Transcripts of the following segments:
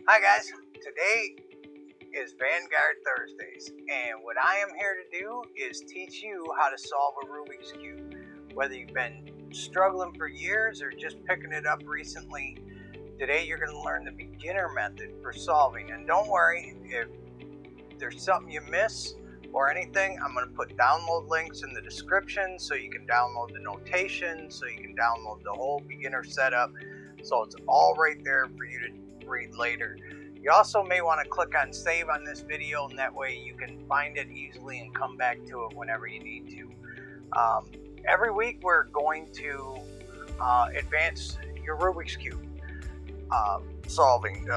Hi guys, today is Vanguard Thursdays, and what I am here to do is teach you how to solve a Rubik's Cube. Whether you've been struggling for years or just picking it up recently, today you're going to learn the beginner method for solving. And don't worry, if there's something you miss or anything, I'm going to put download links in the description so you can download the notation, so you can download the whole beginner setup. So it's all right there for you to read later. You also may want to click on save on this video, and that way you can find it easily and come back to it whenever you need to. Every week we're going to advance your Rubik's Cube solving.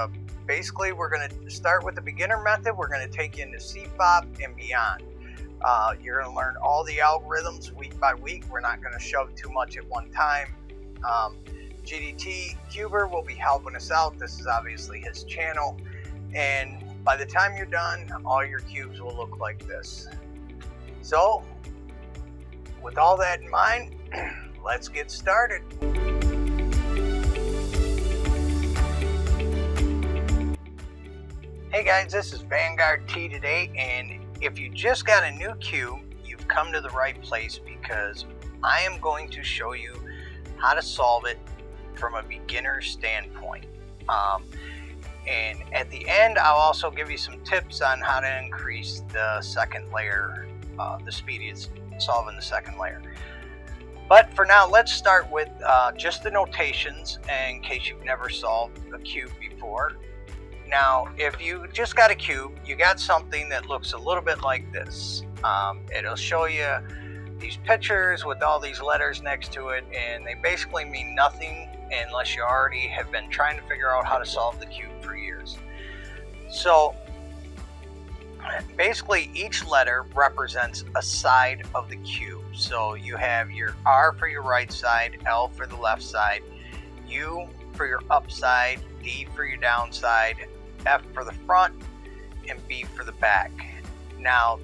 Basically, we're going to start with the beginner method. We're going to take you into CFOP and beyond. You're going to learn all the algorithms week by week. We're not going to shove too much at one time. GDT Cuber will be helping us out. This is obviously his channel. And by the time you're done, all your cubes will look like this. So, with all that in mind, let's get started. Hey guys, this is VanguardT today, and if you just got a new cube, you've come to the right place because I am going to show you how to solve it from a beginner standpoint. And at the end, I'll also give you some tips on how to increase the second layer, the speed it's solving the second layer. But for now, let's start with just the notations in case you've never solved a cube before. Now, if you just got a cube, you got something that looks a little bit like this. It'll show you these pictures with all these letters next to it, and they basically mean nothing unless you already have been trying to figure out how to solve the cube for years. So basically each letter represents a side of the cube. So you have your R for your right side, L for the left side, U for your up side, D for your down side, F for the front, and B for the back. Now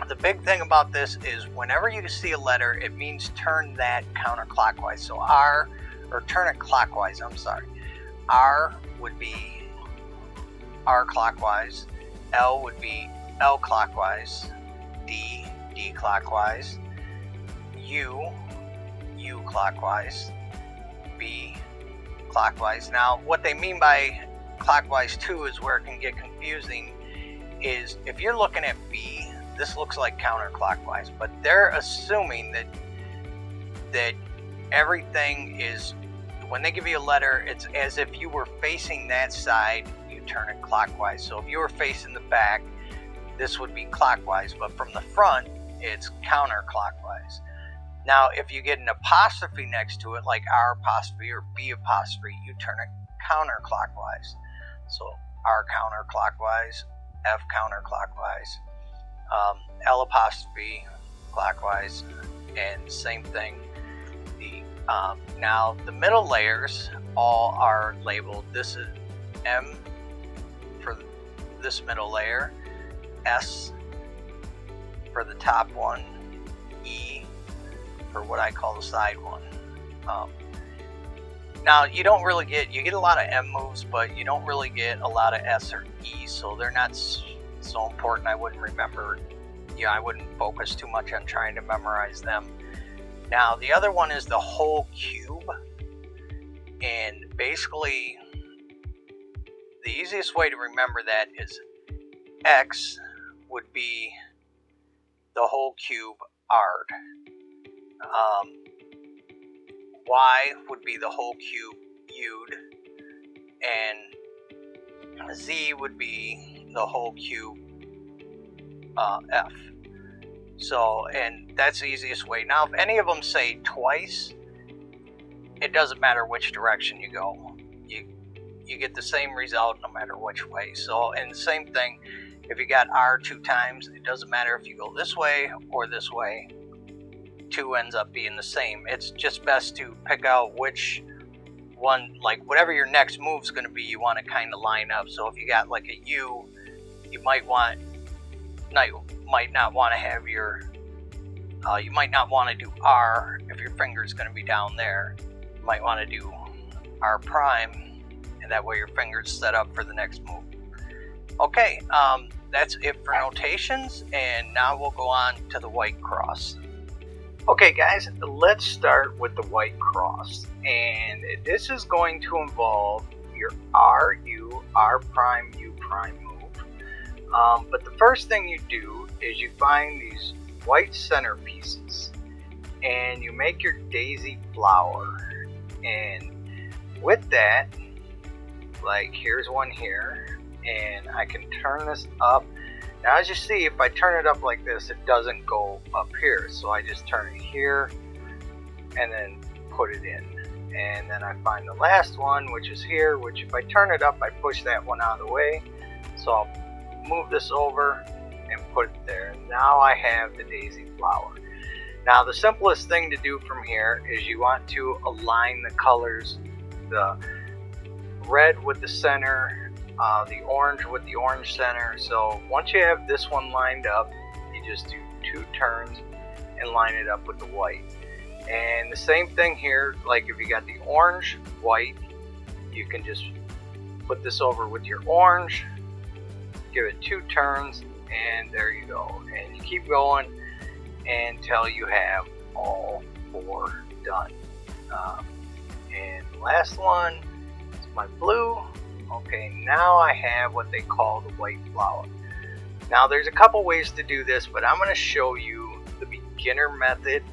the big thing about this is whenever you see a letter, it means turn that counterclockwise. So R, or turn it clockwise, I'm sorry. R would be R clockwise, L would be L clockwise, D, D clockwise, U, U clockwise, B clockwise. Now what they mean by clockwise too is where it can get confusing is if you're looking at B, this looks like counterclockwise, but they're assuming that everything is, when they give you a letter, it's as if you were facing that side, you turn it clockwise. So if you were facing the back, this would be clockwise, but from the front, it's counterclockwise. Now, if you get an apostrophe next to it, like R apostrophe or B apostrophe, you turn it counterclockwise. So R counterclockwise, F counterclockwise, L apostrophe clockwise, and same thing. Now the middle layers all are labeled. This is M for this middle layer, S for the top one, E for what I call the side one. Now you don't really you get a lot of M moves, but you don't really get a lot of S or E, so they're not so important. I wouldn't remember. Yeah, I wouldn't focus too much on trying to memorize them. Now the other one is the whole cube, and basically the easiest way to remember that is X would be the whole cube R'd. Y would be the whole cube U'd, and Z would be the whole cube F. So, and that's the easiest way. Now, if any of them say twice, it doesn't matter which direction you go. You get the same result no matter which way. So, and the same thing, if you got R 2 times, it doesn't matter if you go this way or this way. 2 ends up being the same. It's just best to pick out which one, like whatever your next move is going to be, you want to kind of line up. So if you got like a U, you might not want to have your you might not want to do R if your finger is going to be down there. You might want to do R prime and that way your finger's set up for the next move. Okay, that's it for notations, and now we'll go on to the white cross. Okay guys, let's start with the white cross, and this is going to involve your R, U, R prime, U prime move. But the first thing you do is you find these white center pieces and you make your daisy flower, and with that, like here's one here, and I can turn this up. Now as you see, if I turn it up like this, it doesn't go up here, so I just turn it here and then put it in. And then I find the last one, which is here, which if I turn it up, I push that one out of the way. So I'll move this over and put it there. Now I have the daisy flower. Now the simplest thing to do from here is you want to align the colors, the red with the center, the orange with the orange center. So once you have this one lined up, you just do 2 turns and line it up with the white. And the same thing here, like if you got the orange, white, you can just put this over with your orange, give it 2 turns, and there you go. And you keep going until you have all 4 done. And the last one is my blue. Okay, now I have what they call the white flower. Now there's a couple ways to do this, but I'm going to show you the beginner method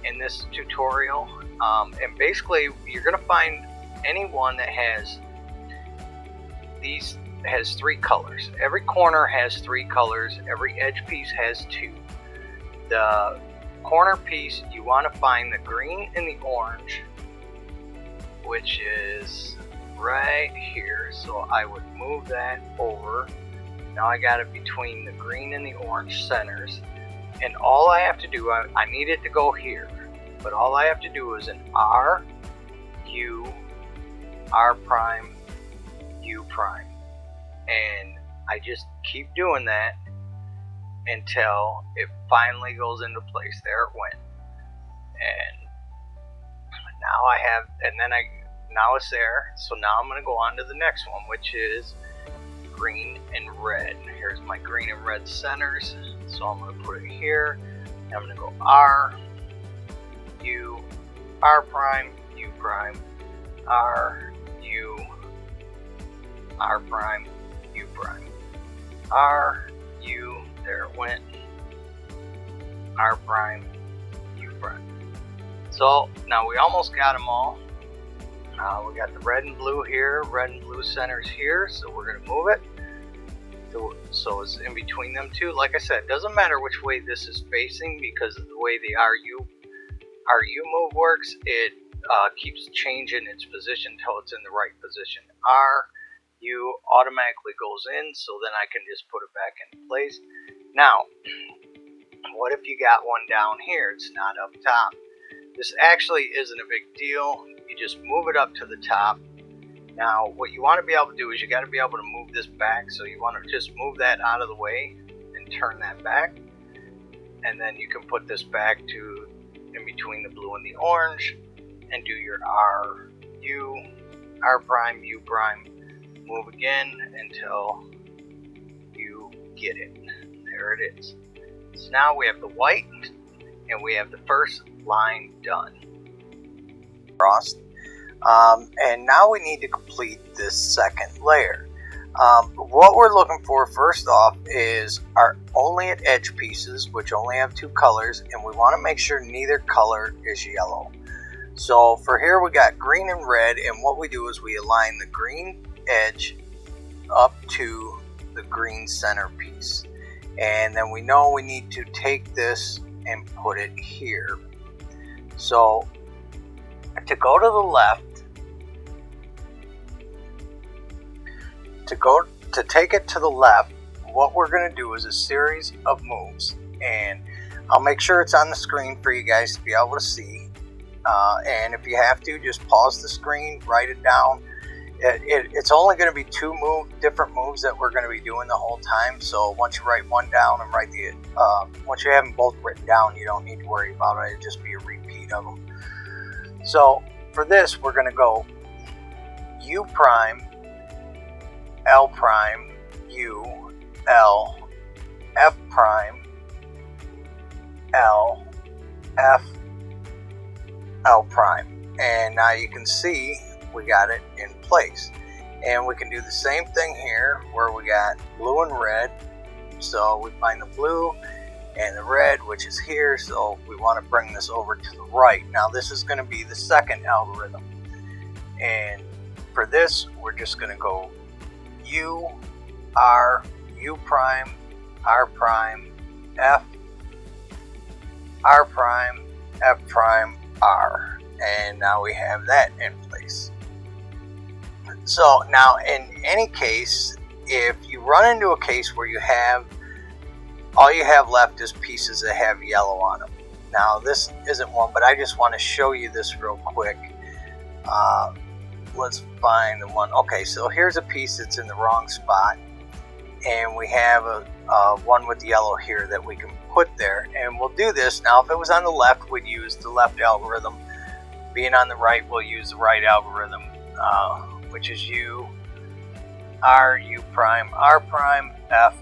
in this tutorial. And basically you're going to find anyone that has these, has 3 colors. Every corner has 3 colors, every edge piece has 2. The corner piece, you want to find the green and the orange, which is right here. So I would move that over. Now I got it between the green and the orange centers, and all I have to do, I need it to go here, but all I have to do is an R, U, R prime, U prime, and I just keep doing that until it finally goes into place. There it went, and now I have, and then now it's there. So now I'm going to go on to the next one, which is green and red. Here's my green and red centers, so I'm going to put it here. I'm going to go R, U, R prime, U prime, R, U, R prime, U prime, R, U, there it went, R prime, U prime. So now we almost got them all. We got the red and blue here, red and blue centers here, so we're going to move it. So it's in between them two. Like I said, it doesn't matter which way this is facing, because of the way the RU move works, it keeps changing its position until it's in the right position. RU automatically goes in, so then I can just put it back in place. Now, what if you got one down here? It's not up top. This actually isn't a big deal. You just move it up to the top. Now, what you want to be able to do is you got to be able to move this back. So you want to just move that out of the way and turn that back. And then you can put this back to in between the blue and the orange and do your R, U, R prime, U prime. Move again until you get it. There it is. So now we have the white and we have the first line done. Crossed. And now we need to complete this second layer. What we're looking for first off is our only at edge pieces, which only have 2 colors, and we want to make sure neither color is yellow. So for here we got green and red, and what we do is we align the green edge up to the green center piece, and then we know we need to take this and put it here. So to go to the left, to take it to the left, what we're going to do is a series of moves, and I'll make sure it's on the screen for you guys to be able to see, and if you have to, just pause the screen, write it down. It's only going to be 2 different moves that we're going to be doing the whole time, so once you write one down and once you have them both written down, you don't need to worry about it. It'll just be a repeat of them. So for this, we're going to go U prime, L prime, U, L, F prime, L, F, L prime. And now you can see we got it in place. And we can do the same thing here where we got blue and red. So we find the blue and the red, which is here, so we want to bring this over to the right. Now this is going to be the second algorithm, and for this we're just going to go U, R, U prime, R prime, F, R prime, F prime, R, and now we have that in place. So now in any case, if you run into a case where you have all you have left is pieces that have yellow on them. Now this isn't one, but I just want to show you this real quick. Let's find the one. Okay, so here's a piece that's in the wrong spot, and we have a one with yellow here that we can put there, and we'll do this. Now if it was on the left, we'd use the left algorithm. Being on the right, we'll use the right algorithm, which is U, R, U prime, R prime, F,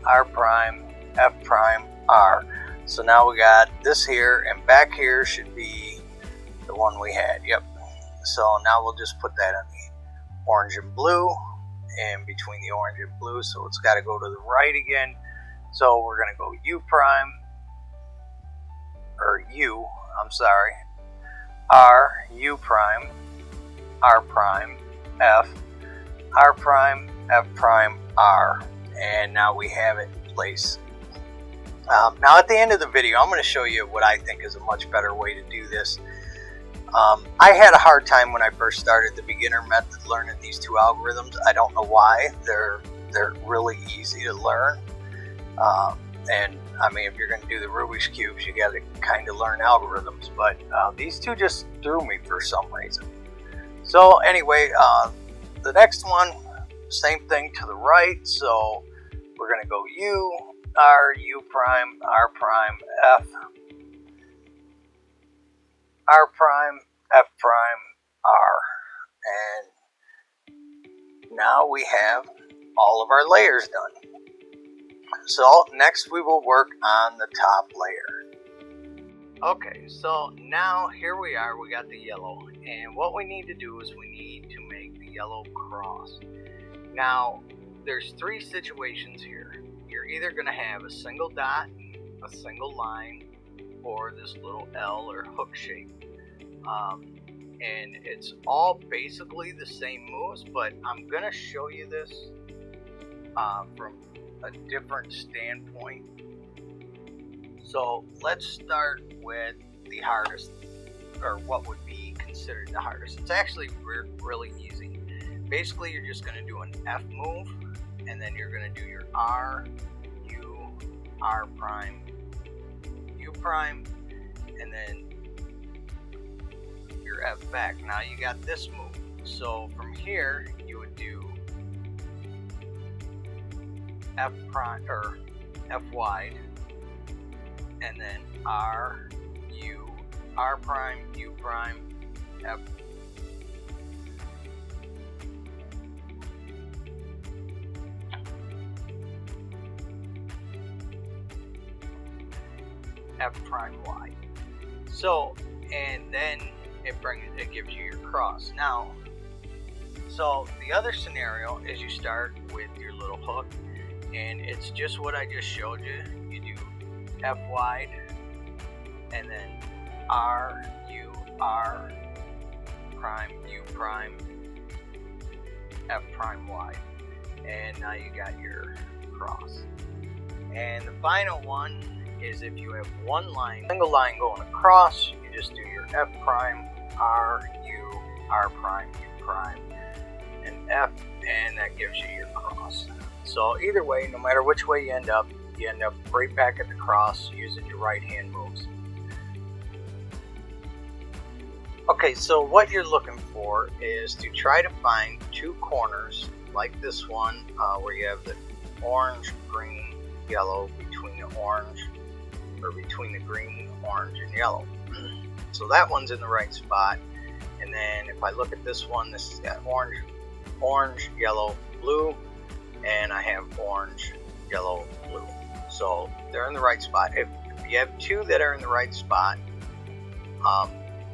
R prime, F prime, R. So now we got this here, and back here should be the one we had. Yep. So now we'll just put that on the orange and blue, and between the orange and blue, so it's got to go to the right again. So we're going to go U prime, or U, I'm sorry, R, U prime, R prime, F, R prime, F prime, R. And now we have it in place. Now at the end of the video, I'm going to show you what I think is a much better way to do this. I had a hard time when I first started the beginner method learning these two algorithms. I don't know why. They're really easy to learn. And I mean, if you're going to do the Rubik's Cubes, you got to kind of learn algorithms. But these two just threw me for some reason. So anyway, the next one, same thing to the right. So we're going to go U, R, U prime, R prime, F, R prime, F prime, R. And now we have all of our layers done. So next we will work on the top layer. Okay, so now here we are, we got the yellow. And what we need to do is we need to make the yellow cross. Now, there's three situations here. You're either going to have a single dot, a single line, or this little L or hook shape. And it's all basically the same moves, but I'm going to show you this from a different standpoint. So let's start with the hardest, or what would be considered the hardest. It's actually really easy. Basically, you're just going to do an F move, and then you're going to do your R, U, R prime, U prime, and then your F back. Now you got this move. So from here, you would do F prime, or F wide, and then R, U, R prime, U prime, F. F prime wide. So, and then it gives you your cross. Now, so the other scenario is you start with your little hook, and it's just what I just showed you. You do F wide, and then R, U, R prime, U prime, F prime wide. And now you got your cross. And the final one is if you have one line, single line going across, you just do your F prime, R, U, R prime, U prime, and F, and that gives you your cross. So either way, no matter which way you end up right back at the cross using your right hand moves. Okay, so what you're looking for is to try to find two corners like this one, where you have the orange, green, yellow between the orange, or between the green, orange, and yellow. So that one's in the right spot. And then if I look at this one, this has got orange, yellow, blue, and I have orange, yellow, blue. So they're in the right spot. If you have two that are in the right spot,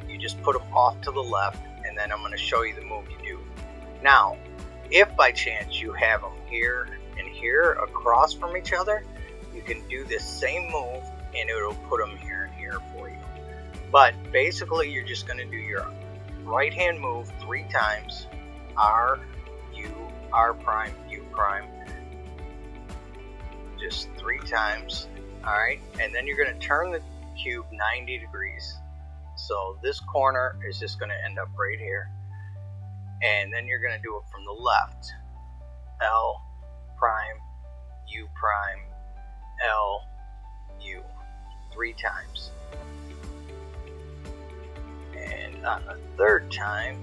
you just put them off to the left, and then I'm going to show you the move you do. Now, if by chance you have them here and here across from each other, you can do this same move and it'll put them here and here for you. But basically, you're just going to do your right hand move 3 times, R, U, R prime, U prime, just 3 times. Alright, and then you're going to turn the cube 90 degrees. So this corner is just going to end up right here. And then you're going to do it from the left. L prime, U prime, L, U. 3 times. And on the 3rd time,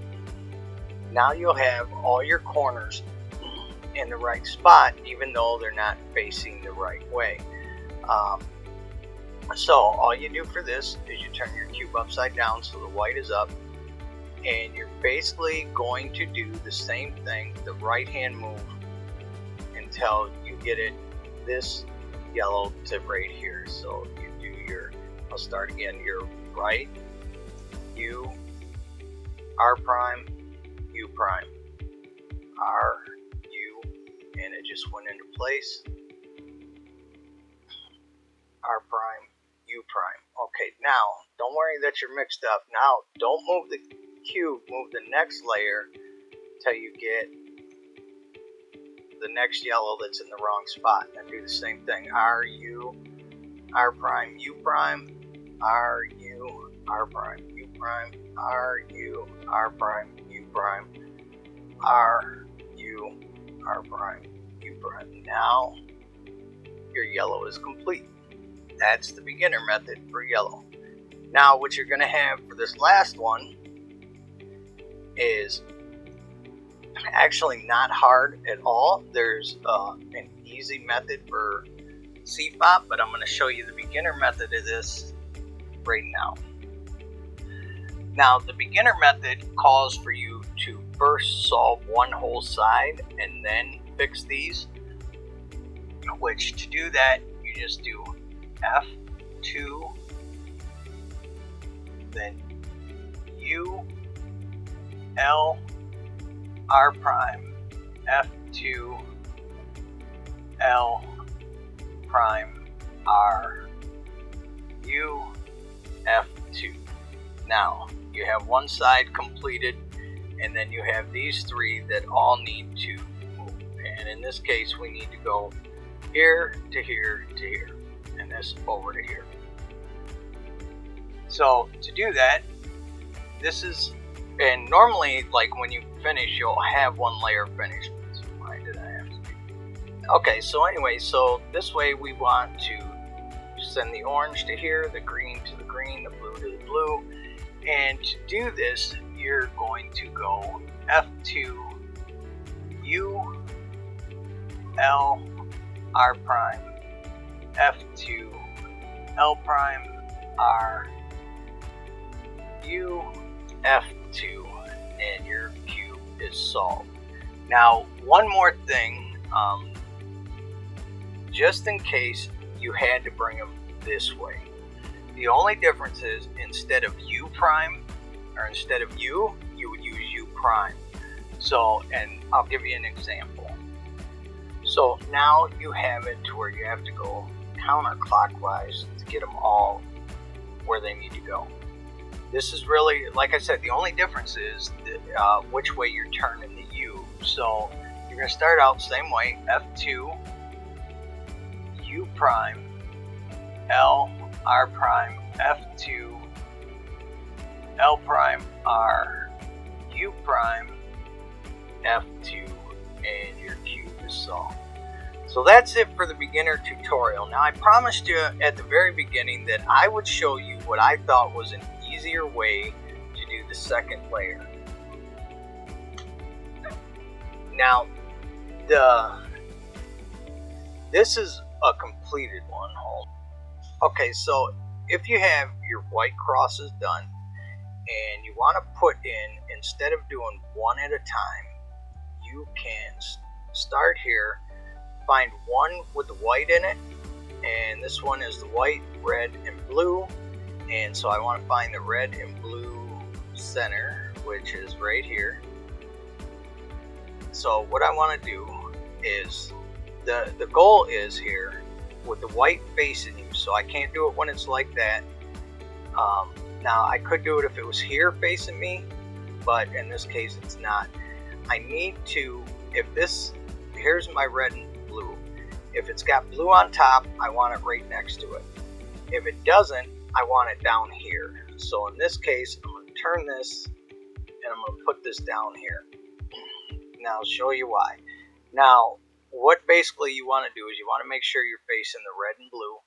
now you'll have all your corners in the right spot, even though they're not facing the right way. So all you do for this is you turn your cube upside down so the white is up, and you're basically going to do the same thing, the right hand move, until you get it this yellow to right here. So you do your, I'll start again, your right, U, R prime, U prime, R, U, and it just went into place. R prime, U prime. Okay, now don't worry that you're mixed up. Now don't move the cube, move the next layer till you get the next yellow that's in the wrong spot. And do the same thing. R, U, R prime, U prime, R, U, R prime, U prime, R, U, R prime, U prime, R, U, R prime, U prime. Now your yellow is complete. That's the beginner method for yellow. Now what you're going to have for this last one is actually not hard at all. There's an easy method for CFOP, but I'm going to show you the beginner method of this right now. Now the beginner method calls for you to first solve one whole side and then fix these, which to do that you just do F2, then U, L, R prime, F2, L prime, R, U, F2. Now you have one side completed, and then you have these 3 that all need to move. And in this case, we need to go here to here to here, and this over to here. So to do that, this is, and normally like when you finish, you'll have one layer finished. So why did I have to do? Okay, so anyway, so this way we want to send the orange to here, the green to the green, the blue to the blue. And to do this, you're going to go F2, U, L, R prime, F2, L prime, R, U, F2, and your cube is solved. Now, one more thing, just in case you had to bring them this way. The only difference is instead of U prime, or instead of U, you would use U prime. So, and I'll give you an example. So now you have it to where you have to go counterclockwise to get them all where they need to go. This is really, like I said, the only difference is which way you're turning the U. So you're going to start out same way, F2, U prime, L, R prime, F2, L prime, R, U prime, F2, and your cube is solved. So that's it for the beginner tutorial. Now I promised you at the very beginning that I would show you what I thought was an easier way to do the second layer. Now this is a completed one. Okay, so if you have your white crosses done and you want to put in, instead of doing one at a time, you can start here, find one with the white in it, and this one is the white, red, and blue. And so I want to find the red and blue center, which is right here. So what I want to do is, the goal is here with the white facing you, so I can't do it when it's like that. Now I could do it if it was here facing me, but in this case it's not. I need to, if this, here's my red and blue. If it's got blue on top, I want it right next to it. If it doesn't, I want it down here. So in this case, I'm going to turn this and I'm going to put this down here. Now I'll show you why. Now, what basically you want to do is you want to make sure you're facing the red and blue.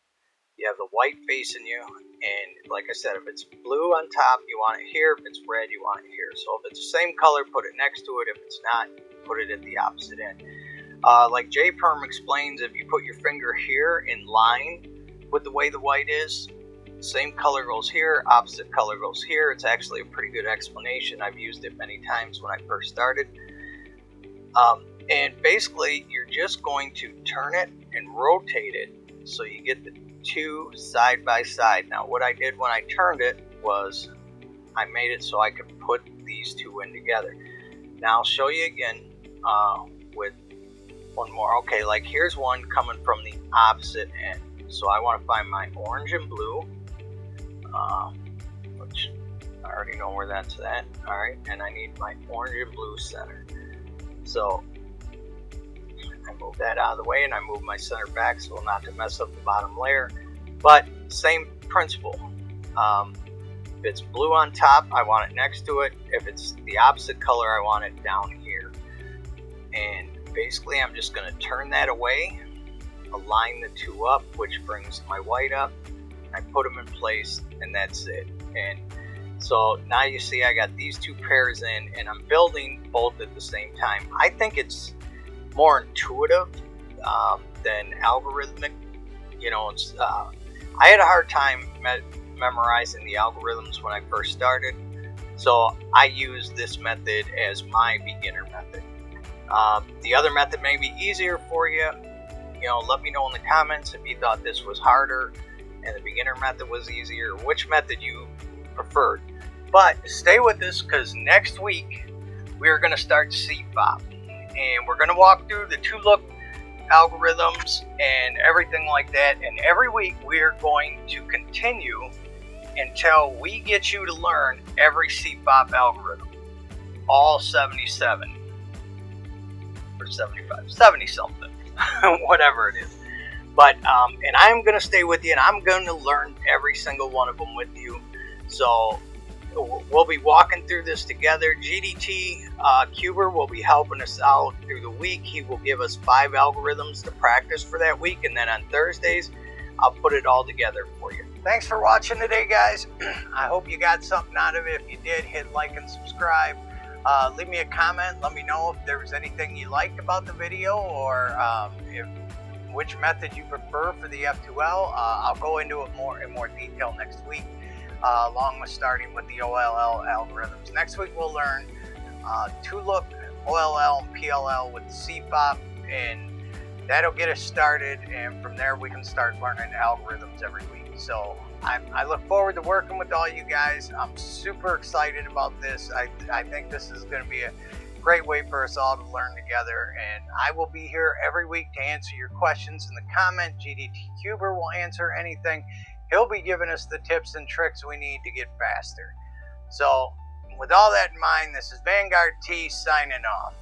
You have the white facing you, and like I said, if it's blue on top, you want it here. If it's red, you want it here. So if it's the same color, put it next to it. If it's not, put it at the opposite end. Like J Perm explains, if you put your finger here in line with the way the white is, same color goes here, opposite color goes here. It's actually a pretty good explanation. I've used it many times when I first started. And basically, you're just going to turn it and rotate it so you get the two side by side. Now, what I did when I turned it was I made it so I could put these two in together. Now, I'll show you again with one more. Okay, like here's one coming from the opposite end. So I want to find my orange and blue, which I already know where that's at. All right, and I need my orange and blue center. So I move that out of the way, and I move my center back so not to mess up the bottom layer. But same principle. If it's blue on top, I want it next to it. If it's the opposite color, I want it down here. And basically, I'm just going to turn that away, align the two up, which brings my white up. I put them in place, and that's it. And so now you see I got these two pairs in, and I'm building both at the same time. I think it's more intuitive than algorithmic. You know, it's, I had a hard time memorizing the algorithms when I first started, so I use this method as my beginner method. The other method may be easier for you. You know, let me know in the comments if you thought this was harder and the beginner method was easier, which method you preferred. But stay with us, because next week we're going to start CFOP, and we're going to walk through the two-look algorithms and everything like that. And every week we're going to continue until we get you to learn every CFOP algorithm, all 77 or 75, 70 something, whatever it is. But and I'm going to stay with you, and I'm going to learn every single one of them with you. So we'll be walking through this together. GDT Cuber will be helping us out through the week. He will give us 5 algorithms to practice for that week, and then on Thursdays, I'll put it all together for you. Thanks for watching today, guys. I hope you got something out of it. If you did, hit like and subscribe. Leave me a comment. Let me know if there was anything you liked about the video, or which method you prefer for the F2L. I'll go into it in more detail next week, along with starting with the OLL algorithms. Next week we'll learn two-look, OLL, and PLL with CFOP, and that'll get us started, and from there we can start learning algorithms every week. So I look forward to working with all you guys. I'm super excited about this. I think this is going to be a great way for us all to learn together, and I will be here every week to answer your questions in the comment. GDT Cuber will answer anything. He'll be giving us the tips and tricks we need to get faster. So with all that in mind, this is VanguardT signing off.